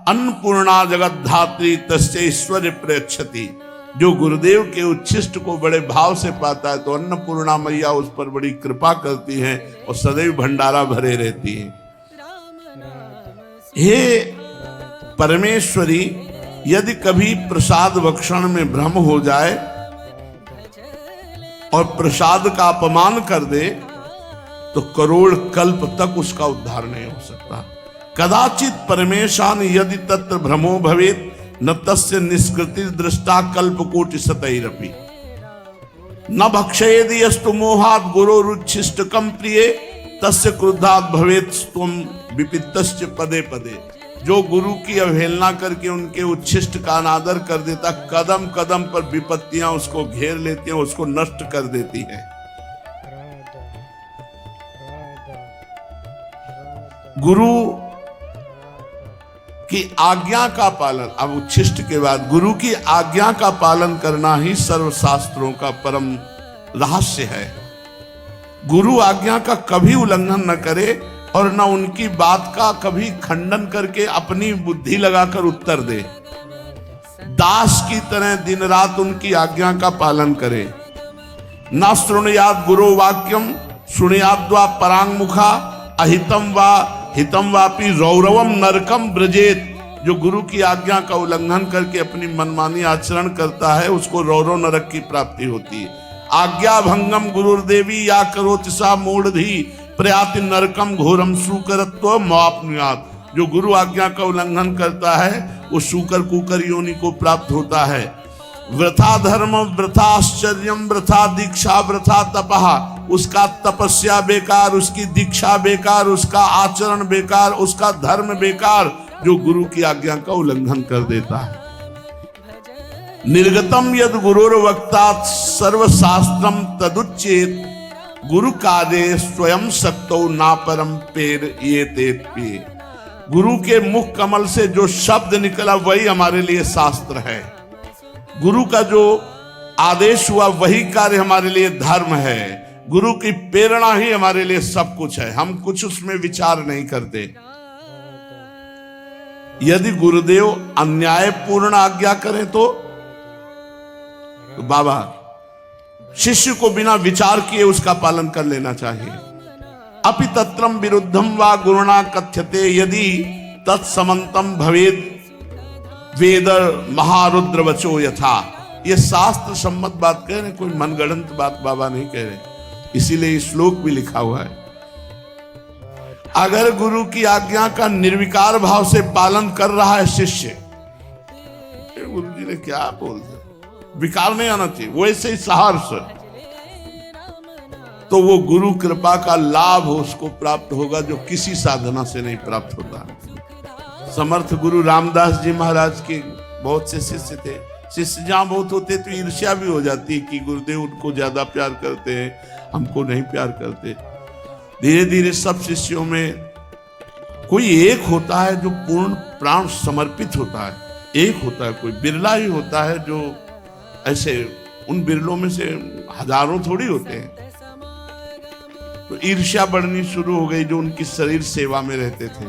अन्नपूर्णा जगत धात्री तस्य ऐश्वर्य प्रयच्छति। जो गुरुदेव के उच्छिष्ट को बड़े भाव से पाता है तो अन्नपूर्णा मैया उस पर बड़ी कृपा करती हैं और सदैव भंडारा भरे रहती है। हे परमेश्वरी, यदि कभी प्रसाद भक्षण में भ्रम हो जाए और प्रसाद का अपमान कर दे तो करोड़ कल्प तक उसका उद्धार नहीं हो सकता। कदाचित परमेशान यदि तत्र भ्रमो भवेत न तस्य निष्कृति दृष्टा कल्पकोटि सतैरपि। न भक्षयेदि यस्तु मोहात् गुरोरुच्छिष्टकम प्रिये तस्य क्रुद्धात् भवेत् त्वं विपित्तश्च पदे पदे। जो गुरु की अवहेलना करके उनके उच्छिष्ट का अनादर कर देता, कदम कदम पर विपत्तियां उसको घेर लेती हैं, उसको नष्ट कर देती हैं। गुरु की आज्ञा का पालन, अब उच्छिष्ट के बाद गुरु की आज्ञा का पालन करना ही सर्वशास्त्रों का परम रहस्य है। गुरु आज्ञा का कभी उल्लंघन न करे और न उनकी बात का कभी खंडन करके अपनी बुद्धि लगाकर उत्तर दे। दास की तरह दिन रात उनकी आज्ञा का पालन करे। न शृणुयात् गुरो वाक्यम शृणुयाद्वा परांगमुखा अहितम वा हितम वापि रौरवम नरकम ब्रजेत। जो गुरु की आज्ञा का उल्लंघन करके अपनी मनमानी आचरण करता है उसको रौरव नरक की प्राप्ति होती है। आज्ञा भंगम गुरुर्देवी या करोति सा मूढ़धि प्रयाति नरकम घोरम सूकरत्व मापनुयात। जो गुरु आज्ञा का उल्लंघन करता है वो सूकर कुकर योनि को प्राप्त होता है। वृथा धर्म वृथा आश्चर्यम वृथा दीक्षा वृथा तपहा। उसका तपस्या बेकार, उसकी दीक्षा बेकार, उसका आचरण बेकार, उसका धर्म बेकार जो गुरु की आज्ञा का उल्लंघन कर देता है। निर्गतम यद गुरुर्वक्तात् सर्वशास्त्रम तदुच्चेत गुरु कार्ये स्वयं शक्तो ना परम पेर ये पे। गुरु के मुख कमल से जो शब्द निकला वही हमारे लिए शास्त्र है। गुरु का जो आदेश हुआ वही कार्य हमारे लिए धर्म है। गुरु की प्रेरणा ही हमारे लिए सब कुछ है। हम कुछ उसमें विचार नहीं करते। यदि गुरुदेव अन्यायपूर्ण आज्ञा करें तो बाबा शिष्य को बिना विचार किए उसका पालन कर लेना चाहिए। अपि तत्रम विरुद्धम वा गुरुणा कथ्यते यदि तत्समंतम भवेद वेद महारुद्र वचो यथा। ये शास्त्र सम्मत बात कह रहे, कोई मनगढ़ंत बात बाबा नहीं कह रहे। इसीलिए श्लोक भी लिखा हुआ है। अगर गुरु की आज्ञा का निर्विकार भाव से पालन कर रहा है शिष्य, गुरु जी ने क्या बोल दिया, विकार नहीं आना चाहिए, वैसे ही सहर्ष, तो वो गुरु कृपा का लाभ उसको प्राप्त होगा जो किसी साधना से नहीं प्राप्त होता। समर्थ गुरु रामदास जी महाराज के बहुत से शिष्य थे। शिष्य जहां बहुत होते तो ईर्ष्या भी हो जाती है कि गुरुदेव उनको ज्यादा प्यार करते हैं, हमको नहीं प्यार करते। धीरे धीरे सब शिष्यों में कोई एक होता है जो पूर्ण प्राण समर्पित होता है। एक होता है, कोई बिरला ही होता है जो ऐसे, उन बिरलों में से हजारों थोड़ी होते हैं। तो ईर्ष्या बढ़नी शुरू हो गई जो उनकी शरीर सेवा में रहते थे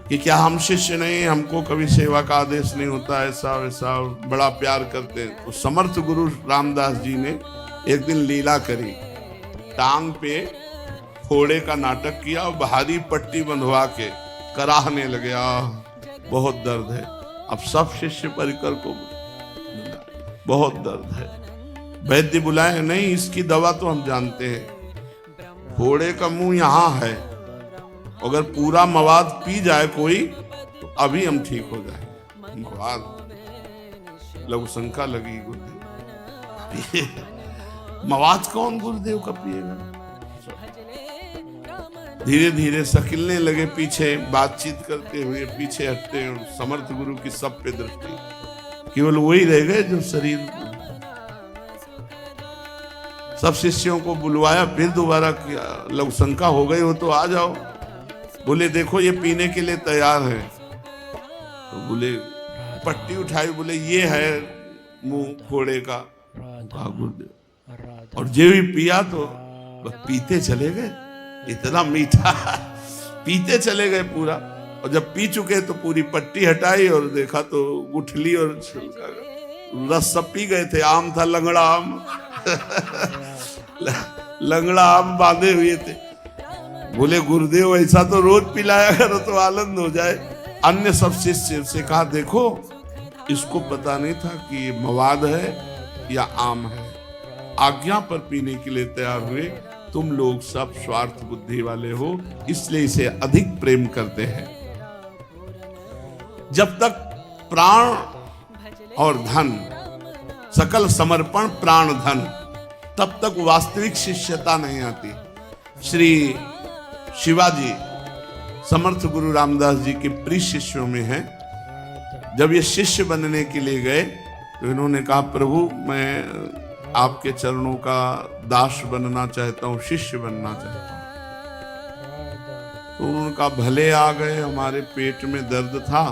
कि क्या हम शिष्य नहीं, हमको कभी सेवा का आदेश नहीं होता, ऐसा वैसा, बड़ा प्यार करते हैं। तो समर्थ गुरु रामदास जी ने एक दिन लीला करी, टांग पे फोड़े का नाटक किया और भारी पट्टी बंधवा के कराहने लगे, बहुत दर्द है। अब सब शिष्य परिकर को बहुत दर्द है, वैद्य बुलाए, नहीं इसकी दवा तो हम जानते हैं, फोड़े का मुंह यहाँ है, अगर पूरा मवाद पी जाए कोई तो अभी हम ठीक हो जाए। मवाद लघु शंका लगी गुरुदेव, मवाद कौन गुरुदेव का पिएगा। धीरे धीरे सकिलने लगे पीछे, बातचीत करते हुए पीछे हटते, और समर्थ गुरु की सब पे दृष्टि, केवल वही रह गए जो शरीर। सब शिष्यों को बुलवाया, फिर दोबारा किया, लघु शंका हो गई हो तो आ जाओ। बोले देखो ये पीने के लिए तैयार है। तो बोले पट्टी उठाई, बोले ये है मुंह फोड़े का गुरुदेव। और जो भी पिया तो पीते चले गए, इतना मीठा पीते चले गए पूरा। और जब पी चुके तो पूरी पट्टी हटाई और देखा तो गुठली और रस सब पी गए थे। आम था लंगड़ा आम लंगड़ा आम बांधे हुए थे। बोले गुरुदेव ऐसा तो रोज पिलाया करो तो आनंद हो जाए। अन्य सब शिष्य से कहा देखो इसको पता नहीं था कि ये मवाद है या आम है, आज्ञा पर पीने के लिए तैयार हुए। तुम लोग सब स्वार्थ बुद्धि वाले हो, इसलिए इसे अधिक प्रेम करते हैं। जब तक प्राण और धन, सकल समर्पण प्राण धन, तब तक वास्तविक शिष्यता नहीं आती। श्री शिवाजी समर्थ गुरु रामदास जी के प्रिय शिष्यों में हैं। जब ये शिष्य बनने के लिए गए तो इन्होंने कहा प्रभु मैं आपके चरणों का दास बनना चाहता हूँ, शिष्य बनना चाहता हूँ। तो उन्होंने कहा भले आ गए, हमारे पेट में दर्द था,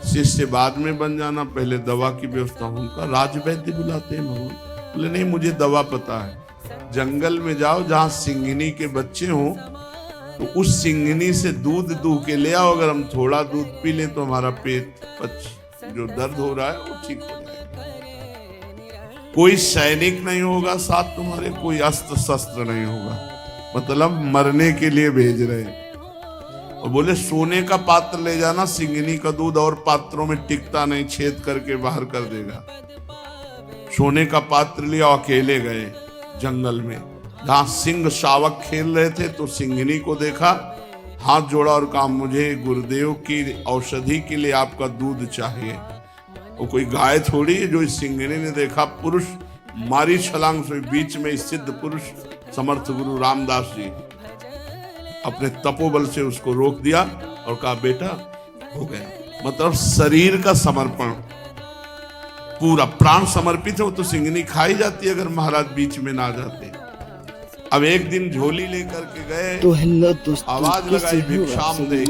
शिष्य बाद में बन जाना, पहले दवा की व्यवस्था। उनका राजवैद्य बुलाते हैं भगवान। बोले नहीं मुझे दवा पता है, जंगल में जाओ जहाँ सिंघनी के बच्चे हों तो उस सिंघनी से दूध दूह के ले आओ, अगर हम थोड़ा दूध पी लें तो हमारा पेट जो दर्द हो रहा है वो ठीक हो जाएगा। कोई सैनिक नहीं होगा साथ तुम्हारे, कोई अस्त्र शस्त्र नहीं होगा, मतलब मरने के लिए भेज रहे हैं। और बोले सोने का पात्र ले जाना, सिंघनी का दूध और पात्रों में टिकता नहीं, छेद करके बाहर कर देगा। सोने का पात्र लिया, अकेले गए जंगल में, जहां सिंह शावक खेल रहे थे। तो सिंघनी को देखा, हाथ जोड़ा और कहा मुझे गुरुदेव की औषधि के लिए आपका दूध चाहिए। वो कोई गाय थोड़ी है। जो इस सिंघनी ने देखा पुरुष मारी छलांग से, बीच में सिद्ध पुरुष समर्थ गुरु रामदास जी अपने तपोबल से उसको रोक दिया और कहा बेटा हो गया। मतलब शरीर का समर्पण, पूरा प्राण समर्पित है। वो तो सिंघनी खाई जाती है अगर महाराज बीच में ना जाते। अब एक दिन झोली लेकर के गए तो हेलो दोस्तों, आवाज लगाई भिक्षाम दे,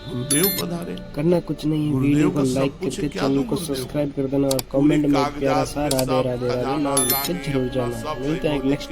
गुरुदेव पधारे। करना कुछ नहीं है, वीडियो को लाइक करके चैनल को सब्सक्राइब कर देना और कमेंट में प्यारा सा राधे राधे राधे नाम लिख के जरूर जाना। मिलते हैं नेक्स्ट